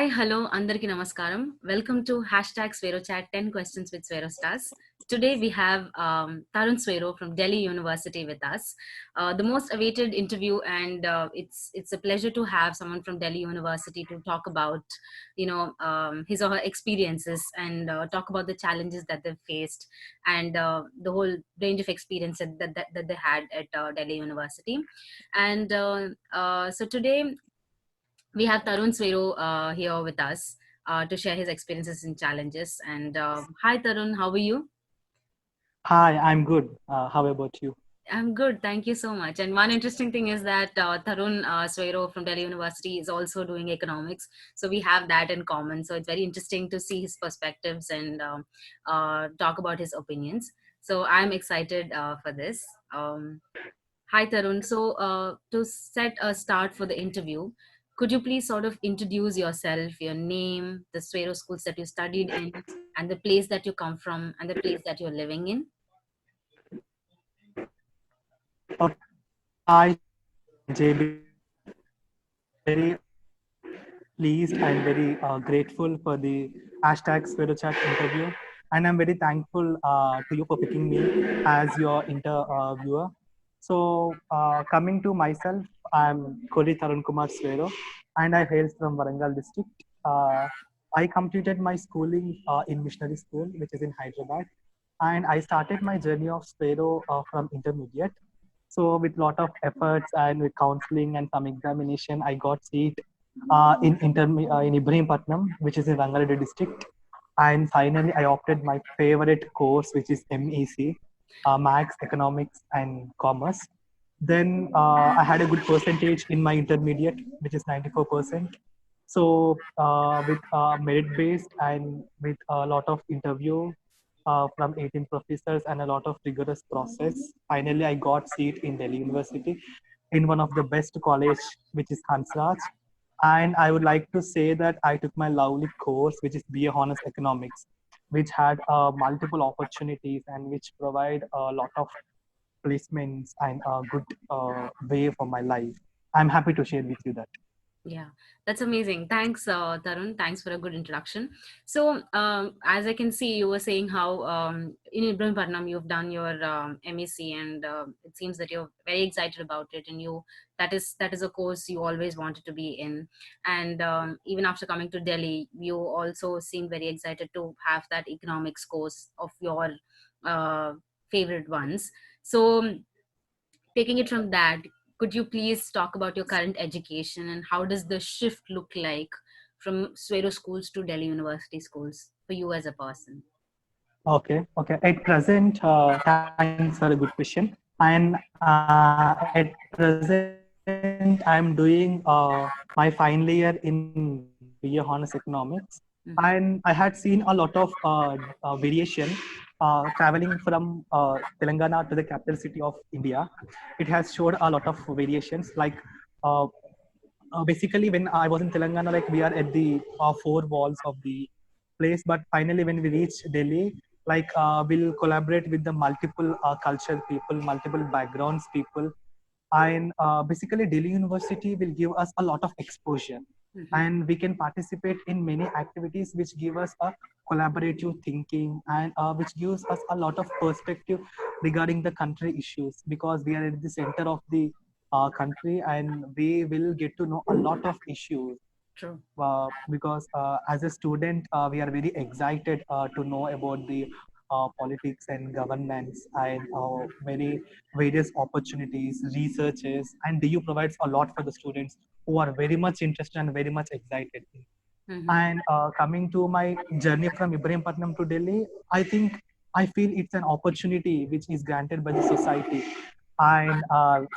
hello, Andarki Namaskaram. Welcome to hashtag SweroChat 10 Questions with Swero Stars. Today we have Tarun Swero from Delhi University with us. The most awaited interview, and it's a pleasure to have someone from Delhi University to talk about, his or her experiences and talk about the challenges that they've faced and the whole range of experience that they had at Delhi University. And so today we have Tarun Swero here with us to share his experiences and challenges. And hi, Tarun, how are you? Hi, I'm good. How about you? I'm good, thank you so much. And one interesting thing is that Tarun Swero from Delhi University is also doing economics, so we have that in common. So it's very interesting to see his perspectives and talk about his opinions. So I'm excited for this. Hi, Tarun. So, to set a start for the interview, could you please sort of introduce yourself, your name, the Swero schools that you studied in, and the place that you come from, and the place that you're living in? Okay. Hi, JB. Pleased and very grateful for the hashtag SweroChat interview. And I'm very thankful to you for picking me as your interviewer. So, coming to myself, I'm Koli Tarun Kumar Swero, and I hail from Warangal district. Uh, I completed my schooling in missionary school, which is in Hyderabad, and I started my journey of Swero from intermediate. So with lot of efforts and with counseling and some examination, I got seat in Ibrahimpatnam, which is in Rangareddy district. And finally, I opted my favorite course, which is MEC, Maths, Economics, and Commerce. Then I had a good percentage in my intermediate, which is 94%. So with merit based and with a lot of interview from 18 professors and a lot of rigorous process, finally I got seat in Delhi University in one of the best college, which is Hansraj. And I would like to say that I took my lovely course, which is BA Honors Economics, which had multiple opportunities and which provide a lot of placements and a good way for my life. I'm happy to share with you that. Yeah, that's amazing. Thanks, Tarun. Thanks for a good introduction. So, as I can see, you were saying how in Ibrahimpatnam you've done your MEC, and it seems that you're very excited about it, and that is a course you always wanted to be in. And even after coming to Delhi, you also seem very excited to have that economics course of your uh, favorite ones. So, taking it from that, could you please talk about your current education and how does the shift look like from Swero schools to Delhi University schools for you as a person? Okay. At present, thanks for a good question. And at present, I'm doing my final year in BA Honors Economics. And I had seen a lot of variation traveling from Telangana to the capital city of India. It has showed a lot of variations. Like uh, basically, when I was in Telangana, like we are at the four walls of the place, but finally when we reach Delhi, like we'll collaborate with the multiple culture people, multiple backgrounds people, and basically Delhi University will give us a lot of exposure, Mm-hmm. and we can participate in many activities which give us a collaborative thinking, and which gives us a lot of perspective regarding the country issues, because we are at the center of the country and we will get to know a lot of issues. True. Because as a student, we are very excited to know about the politics and governance and very various opportunities, researches, and DU provides a lot for the students who are very much interested and very much excited. Mm-hmm. And coming to my journey from Ibrahimpatnam to Delhi, I think I feel it's an opportunity which is granted by the society and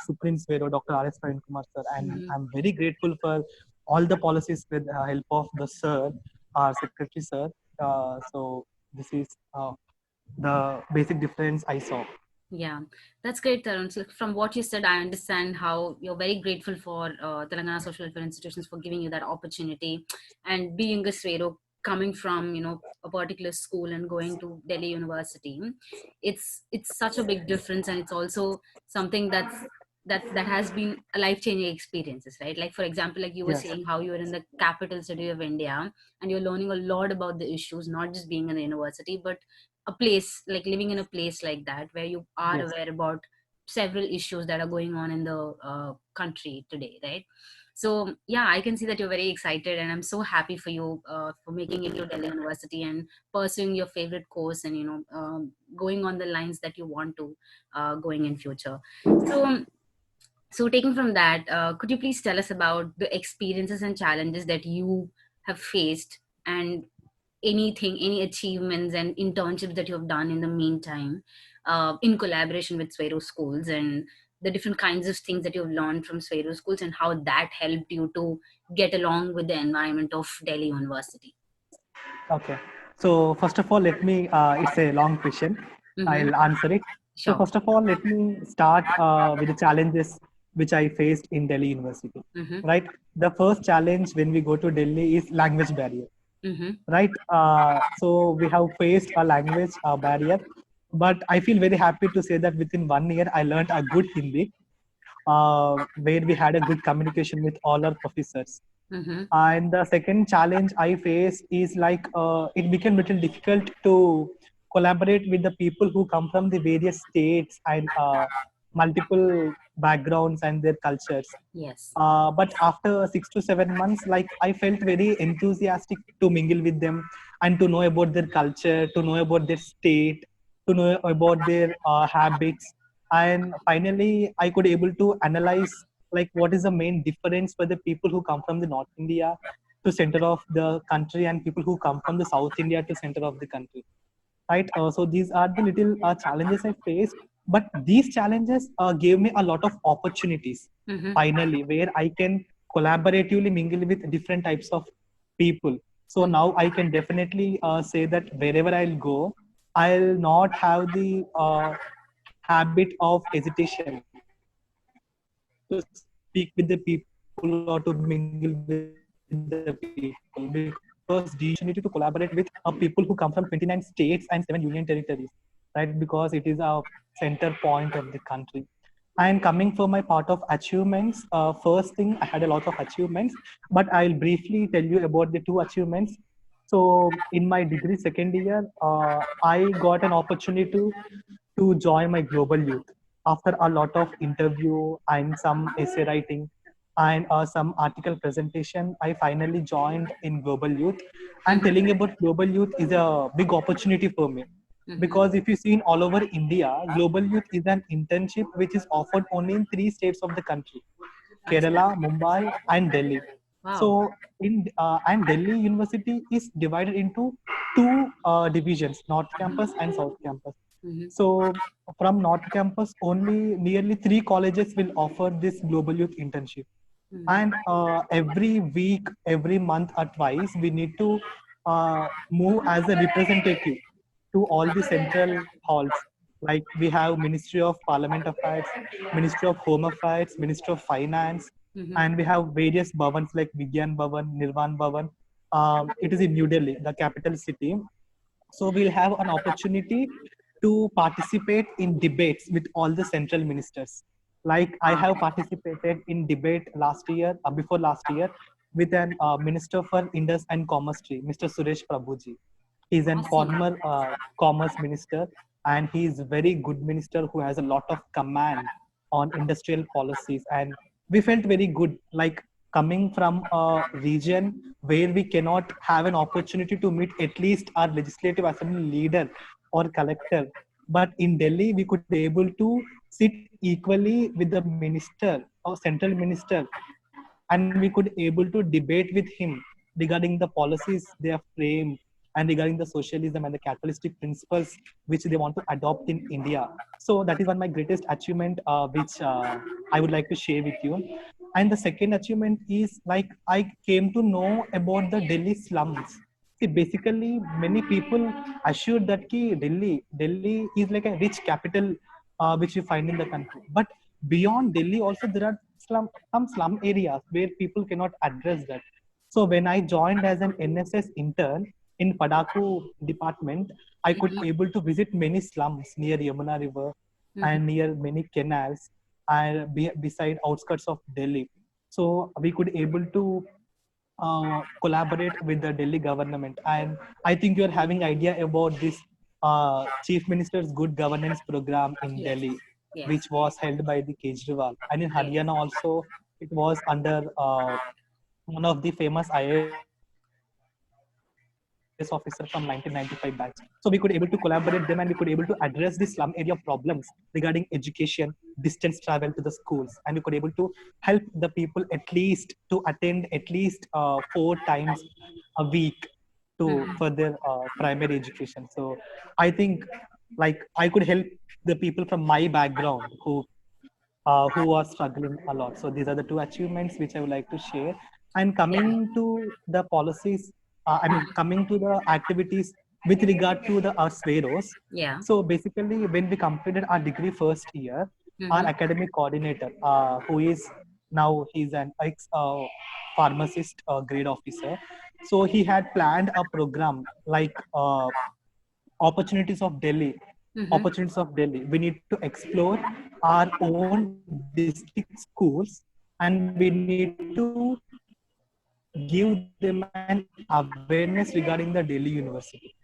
Supreme Swero, Dr. R.S. Praveen Kumar sir. And Mm-hmm. I'm very grateful for all the policies with the help of the sir, our secretary sir. So this is the basic difference I saw. Yeah, that's great, Tarun. So from what you said, I understand how you're very grateful for Telangana Social Welfare Institutions for giving you that opportunity, and being a Swero, coming from a particular school and going to Delhi University, it's such a big difference, and it's also something that's that has been a life changing experiences, right? Like for example, like you were Yes. saying how you were in the capital city of India and you're learning a lot about the issues, not just being in a university, but a place like living in a place like that where you are Yes. aware about several issues that are going on in the country today, right? So yeah, I can see that you're very excited, and I'm so happy for you for making it to Delhi University and pursuing your favorite course, and going on the lines that you want to going in future. So so, taking from that, could you please tell us about the experiences and challenges that you have faced, and anything, any achievements and internships that you have done in the meantime, in collaboration with Swero Schools, and the different kinds of things that you've learned from Swero Schools, and how that helped you to get along with the environment of Delhi University? Okay. So first of all, let me. It's a long question. Mm-hmm. I'll answer it. So Sure. first of all, let me start with the challenges which I faced in Delhi University. Mm-hmm. Right. The first challenge when we go to Delhi is language barrier. Mm-hmm. Right. So we have faced a language barrier, but I feel very happy to say that within 1 year I learned a good Hindi, where we had a good communication with all our professors. Mm-hmm. And the second challenge I face is like it became little difficult to collaborate with the people who come from the various states and multiple backgrounds and their cultures. Yes. But after 6 to 7 months, like I felt very enthusiastic to mingle with them and to know about their culture, to know about their state, to know about their habits. And finally, I could able to analyze like what is the main difference for the people who come from the North India to center of the country and people who come from the South India to center of the country, right? So these are the little challenges I faced, but these challenges gave me a lot of opportunities Mm-hmm. finally, where I can collaboratively mingle with different types of people. So Mm-hmm. now I can definitely say that wherever I'll go, I'll not have the habit of hesitation to speak with the people or to mingle with the people, because these days I have the opportunity to collaborate with people who come from 29 states and 7 union territories, right? Because it is a center point of the country. And coming for my part of achievements, first thing, I had a lot of achievements, but I'll briefly tell you about the two achievements. So in my degree second year, I got an opportunity to join my global youth after a lot of interview and some essay writing and some article presentation. I finally joined in global youth, and telling Mm-hmm. about global youth is a big opportunity for me, Mm-hmm. because if you see in all over India, global youth is an internship which is offered only in three states of the country: Kerala, Absolutely. Mumbai, and Delhi. So Wow. in and Delhi University is divided into two divisions: North Campus and South Campus. Mm-hmm. So from North Campus, only nearly three colleges will offer this global youth internship. Mm-hmm. And every week, every month or twice, we need to move as a representative to all the central halls. Like we have Ministry of Parliament Affairs, Ministry of Home Affairs, Ministry of Finance, Mm-hmm. and we have various bhavans like Vigyan Bhavan, Nirvan Bhavan. It is in New Delhi, the capital city. So we'll have an opportunity to participate in debates with all the central ministers. Like I Wow. have participated in debate last year, before last year, with an Minister for Indus and Commerce, Mr. Suresh Prabhuji. He's an Awesome. former commerce minister, and he's very good minister who has a lot of command on industrial policies. And we felt very good, like coming from a region where we cannot have an opportunity to meet at least our legislative assembly leader or collector, but in Delhi we could able to sit equally with the minister or central minister, and we could able to debate with him regarding the policies they have framed and regarding the socialism and the capitalistic principles which they want to adopt in India. So that is one my greatest achievement, which I would like to share with you. And the second achievement is like I came to know about the Delhi slums. See, basically many people assured that ki Delhi is like a rich capital which you find in the country, but beyond Delhi also there are some slum areas where people cannot address that. So when I joined as an NSS intern in Padaku department, I could Mm-hmm. able to visit many slums near Yamuna River Mm-hmm. and near many canals. and beside outskirts of Delhi. So we could able to collaborate with the Delhi government. And I think you're having idea about this Chief Minister's Good Governance Program in Yes. Delhi, Yes. which was held by the Kejriwal. And in Yes. Haryana also, it was under one of the famous IAS officer from 1995 batch. So we could able to collaborate them and we could able to address the slum area problems regarding education, distance travel to the schools, and we could able to help the people at least to attend at least 4 times a week to for Mhm. their primary education. So I think like I could help the people from my background who are struggling a lot. So these are the two achievements which I would like to share. And Yeah. coming to the policies, coming to the activities with regard to the our Sveros. Yeah. So basically, when we completed our degree first year, our Mm-hmm. academic coordinator, who is now he's an ex pharmacist grade officer, so he had planned a program like opportunities of Delhi, Mm-hmm. opportunities of Delhi. We need to explore our own district schools and we need to give them an awareness regarding the Delhi University.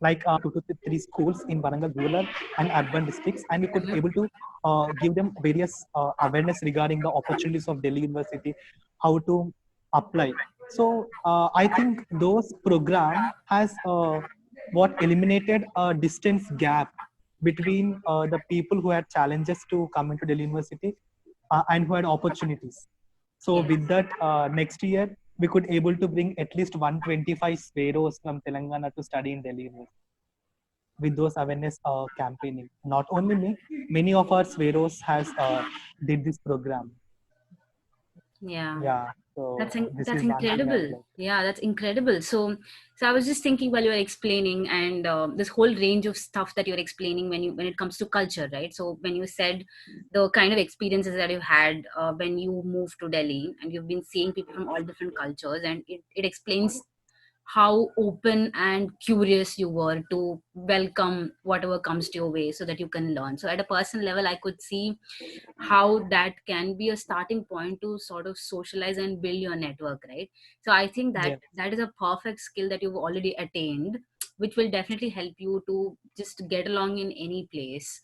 Like we could able to True. visit 2 to 3 schools in Warangal rural and urban districts, and we could Mm-hmm. able to give them various awareness regarding the opportunities of Delhi University, how to apply. So I think those program has what eliminated a distance gap between the people who had challenges to come into Delhi University and who had opportunities. So Yes. with that, next year we could able to bring at least 125 Sveros from Telangana to study in Delhi University with those awareness campaigning. Not only me, many of our Sveros has did this program. Yeah. Yeah, so this That's is one thing I would incredible. like. Yeah, that's incredible. So I was just thinking while you were explaining, and this whole range of stuff that you're explaining when it comes to culture, right? So when you said the kind of experiences that you've had when you moved to Delhi, and you've been seeing people from all different cultures, and it explains how open and curious you were to welcome whatever comes to your way so that you can learn. So at a personal level, I could see how that can be a starting point to sort of socialize and build your network, right? So I think that Yes, that is a perfect skill that you've already attained, which will definitely help you to just get along in any place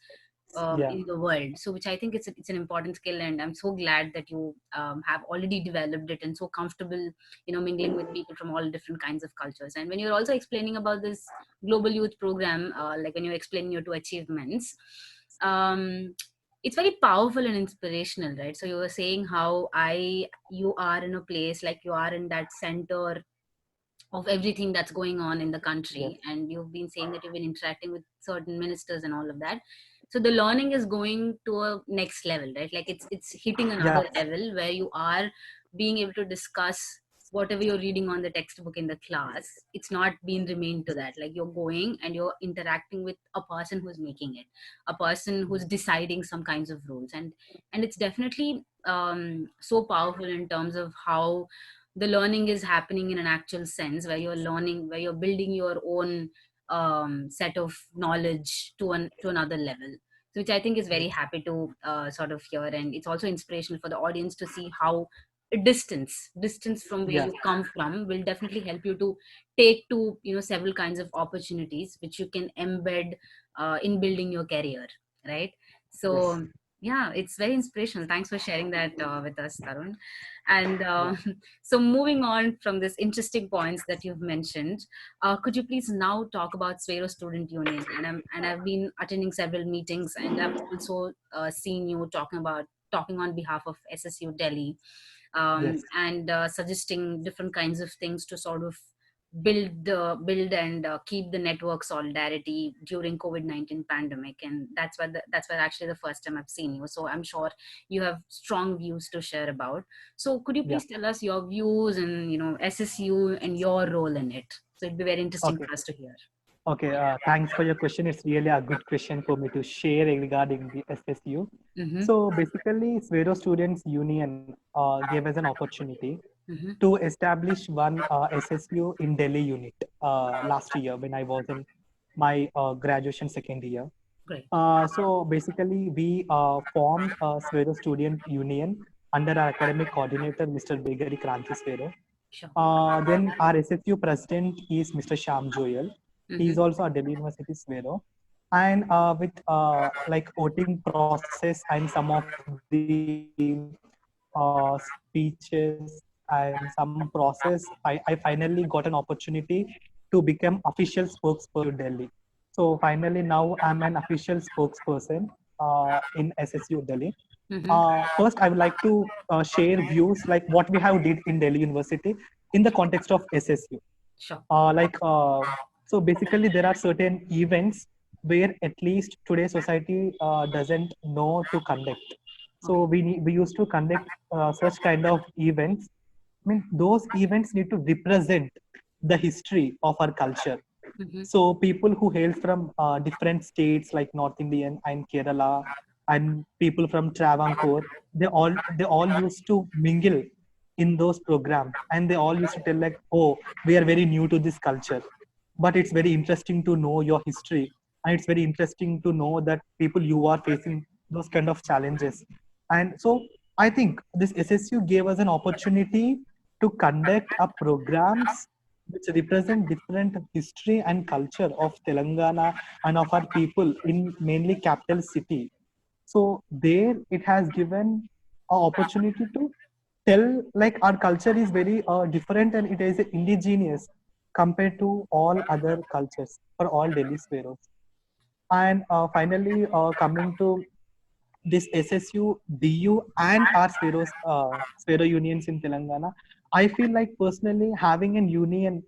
yeah, in the world. So which I think it's an important skill, and I'm so glad that you have already developed it and so comfortable, mingling with people from all different kinds of cultures. And when you're also explaining about this global youth program, like when you're explaining your two achievements, um, it's very powerful and inspirational, right? So you were saying how you are in a place, like you are in that center of everything that's going on in the yes, country, and you've been saying that you've been interacting with certain ministers and all of that. So the learning is going to a next level, right? Like it's hitting yeah, another level where you are being able to discuss whatever you're reading on the textbook in the class. It's not being remained to that. Like you're going and you're interacting with a person who's making it, a person who's deciding some kinds of rules. And it's definitely so powerful in terms of how the learning is happening in an actual sense, where you're learning, where you're building your own set of knowledge to another level. So which I think is very yes, happy to sort of hear, and it's also inspirational for the audience to see how distance from where yeah, you come from will definitely help you to take to several kinds of opportunities which you can embed in building your career, right? yes, So yeah, it's very inspirational. Thanks for sharing that with us, Tarun. And yeah, so moving on from this interesting points that you've mentioned, could you please now talk about Svero Student Union? And I've been attending several meetings, and I've also seen you talking on behalf of SSU Delhi, yes. and suggesting different kinds of things to sort of build and keep the network solidarity during COVID-19 pandemic. And that's why actually the first time I've seen you. So I'm sure you have strong views to share about. So could you Yeah. please tell us your views and SSU and your role in it? So it'd be very interesting Okay. for us to hear. Okay. Thanks for your question. It's really a good question for me to share regarding the SSU. Mm-hmm. So basically, Swero Students Union gave us an opportunity Mm-hmm. to establish one SSU in Delhi unit last year when I was in my graduation second year. Great. So basically, we formed a Svero Student Union under our academic coordinator, Mr. Begari Kranti Svero. Sure. Then our SFU president is Mr. Sham Joyal. He is Mm-hmm. also at Delhi University Svero. And with like voting process and some of the speeches and some process, I finally got an opportunity to become official spokesperson Delhi. So finally, now I'm an official spokesperson in SSU Delhi. Mm-hmm. First, I would like to share views like what we have did in Delhi University in the context of SSU. Sure. Like so basically there are certain events where at least today's society doesn't know to conduct. So Okay. we used to conduct such kind of events. I mean, those events need to represent the history of our culture. Mm-hmm. So people who hail from different states like North Indian and Kerala and people from Travancore, they all used to mingle in those programs, and they all used to tell like, oh, we are very new to this culture, but it's very interesting to know your history, and it's very interesting to know that people you are facing those kind of challenges. And so I think this SSU gave us an opportunity to conduct a programs which represent different history and culture of Telangana and of our people in mainly capital city. So there it has given an opportunity to tell like our culture is very different and it is indigenous compared to all other cultures for all Delhi sparrows. And finally, coming to this SSU, DU, and our Sparrow unions in Telangana, I feel like personally having a union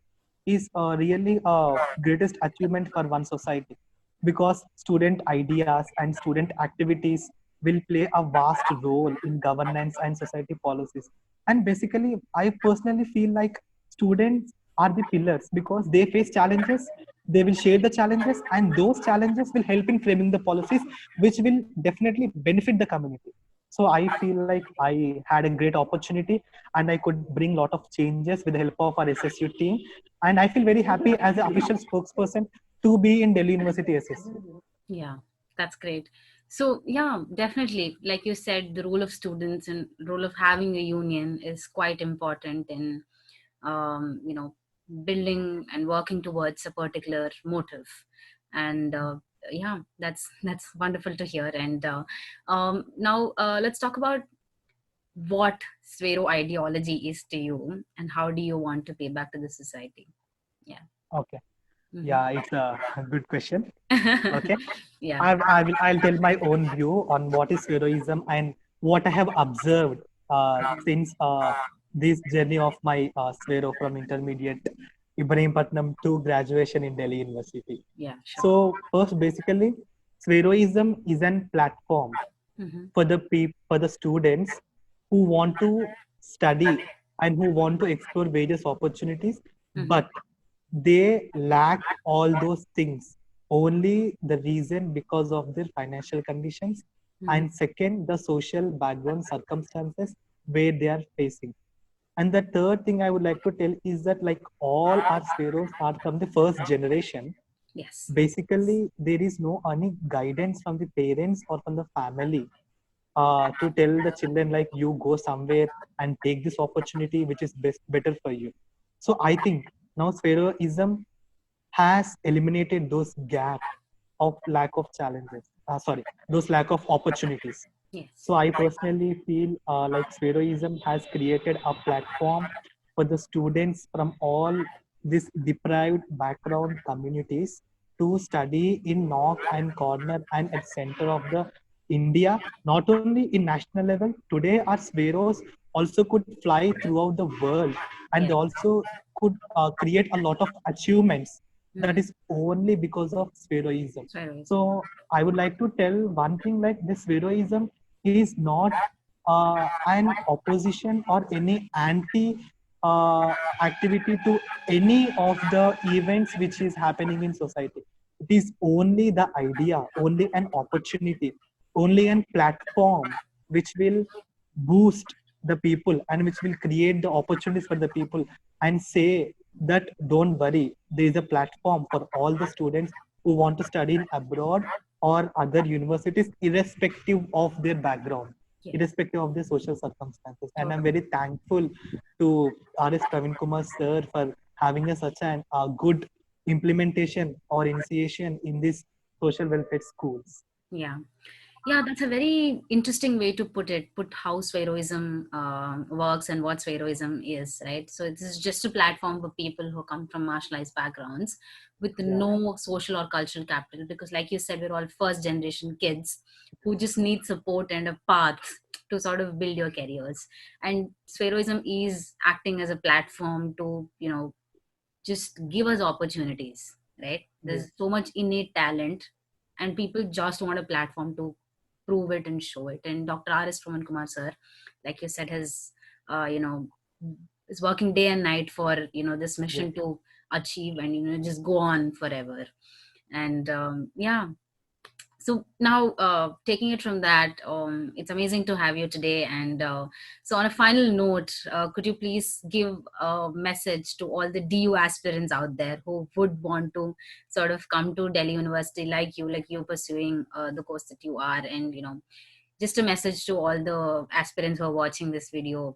is really a greatest achievement for one society, because student ideas and student activities will play a vast role in governance and society policies. And basically, I personally feel like students are the pillars because they face challenges, they will share the challenges, and those challenges will help in framing the policies which will definitely benefit the community. So I feel like I had a great opportunity and I could bring a lot of changes with the help of our SSU team. And I feel very happy as an official spokesperson to be in Delhi University SSU. Yeah, that's great. So yeah, definitely, like you said, the role of students and role of having a union is quite important in, you know, building and working towards a particular motive. And yeah, that's wonderful to hear. And now let's talk about what Svero ideology is to you and how do you want to pay back to the society. Yeah. Okay. Hmm. Yeah, it's a good question. Okay. Yeah. I'll tell my own view on what is heroism and what I have observed since this journey of my Svero from intermediate Ibrahimpatnam to graduation in Delhi University. Yeah, sure. So first, basically, Sveroism is an platform Hmm. for for the students who want to study and who want to explore various opportunities, Hmm. but they lack all those things only the reason because of their financial conditions, Hmm. and second the social background circumstances where they are facing. And the third thing I would like to tell is that like all our sparrows are from the first generation. Yes. Basically there is no any guidance from the parents or from the family to tell the children like you go somewhere and take this opportunity which is best better for you. So I think now Spheroism has eliminated those gap of lack of challenges, sorry, those lack of opportunities. Yes. So I personally feel like Spheroism has created a platform for the students from all these deprived background communities to study in nook and corner and at center of the India, not only in national level. Today, our sparrows also could fly throughout the world, and Yeah. they also could create a lot of achievements. That Mm-hmm. is only because of sparrowism. Heroism. So I would like to tell one thing like this: sparrowism is not an opposition or any anti activity to any of the events which is happening in society. It is only the idea, only an opportunity, only an platform which will boost the people and which will create the opportunities for the people, and say that don't worry, there is a platform for all the students who want to study in abroad or other universities, irrespective of their background, Yes, irrespective of their social circumstances. And I'm totally. very thankful to R.S. Praveen Kumar sir for having such an good implementation or initiation in these social welfare schools. Yeah. Yeah, that's a very interesting way to put it. Put how Sweroism works and what Sweroism is, right? So this is just a platform for people who come from marginalized backgrounds with Yeah, no social or cultural capital. Because, like you said, we're all first generation kids who just need support and a path to sort of build your careers. And Sweroism is acting as a platform to, just give us opportunities, right? yes, There's so much innate talent, and people just want a platform to prove it and show it. And Dr. R.S. Praman Kumar sir, like you said, has uh, you know is working day and night for this yes. mission to achieve and just go on forever. And yeah, so now taking it from that, it's amazing to have you today. And so on a final note, could you please give a message to all the DU aspirants out there who would want to sort of come to Delhi University like you pursuing the course that you are, and just a message to all the aspirants who are watching this video,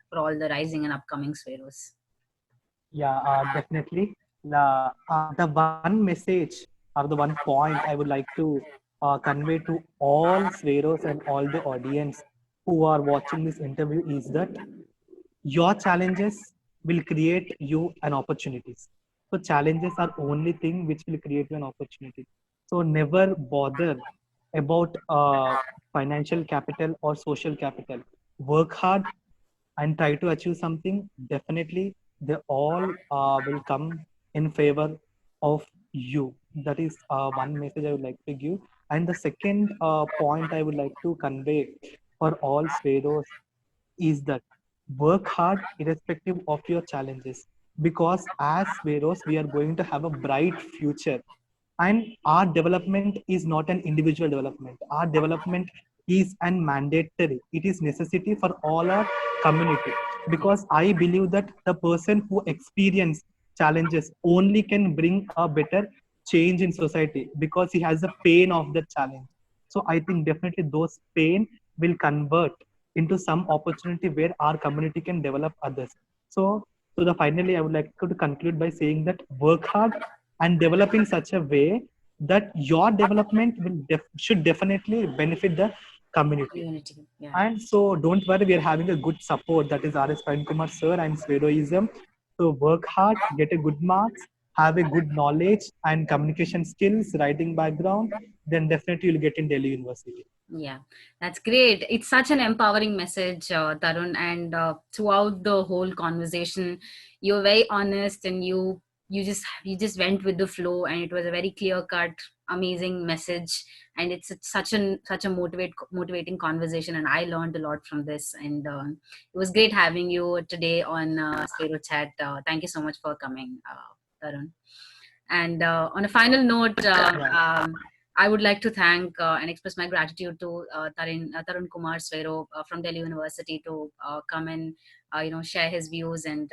for all the rising and upcoming Sweros. Yeah, definitely. The one message or the one point I would like to convey to all Sveros and all the audience who are watching this interview is that your challenges will create you an opportunities. So challenges are only thing which will create you an opportunity. So never bother about financial capital or social capital. Work hard and try to achieve something. Definitely they all will come in favor of you. That is one message I would like to give. And the second point I would like to convey for all Sveros is that work hard irrespective of your challenges, because as Veros we are going to have a bright future, and our development is not an individual development. Our development is an mandatory, it is necessity for all our community, Yes. because I believe that the person who experience challenges only can bring a better change in society because he has the pain of the challenge. So I think definitely those pain will convert into some opportunity where our community can develop others. So the finally I would like to conclude by saying that work hard and develop in such a way that your development should definitely benefit the community. Unity. Yeah. And so don't worry, we are having a good support, that is RS Praveen Kumar sir and Svedoism. So work hard, get a good marks, have a good knowledge and communication skills, writing background, then definitely you'll get in Delhi University. Yeah, that's great. It's such an empowering message, Tarun. And throughout the whole conversation, you're very honest, and you just went with the flow, and it was a very clear cut, amazing message. And it's such a motivating conversation, and I learned a lot from this. And it was great having you today on Spiro Chat. Thank you so much for coming, Tarun. And on a final note, Yeah. I would like to thank and express my gratitude to Tarun Kumar Swero from Delhi University to come and share his views. And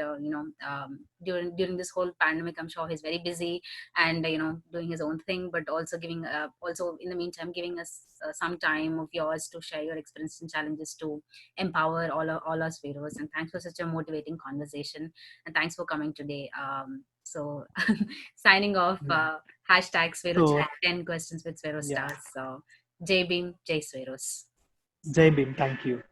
during this whole pandemic, I'm sure he's very busy and doing his own thing, but also giving also in the meantime giving us some time of yours to share your experience and challenges to empower all our Sveros. And thanks for such a motivating conversation, and thanks for coming today. So signing off, Yeah. hashtag Svero So Chat, 10 questions with Svero yeah, stars. So Jai Beam, Jai Sveros. Jai Bhim, thank you.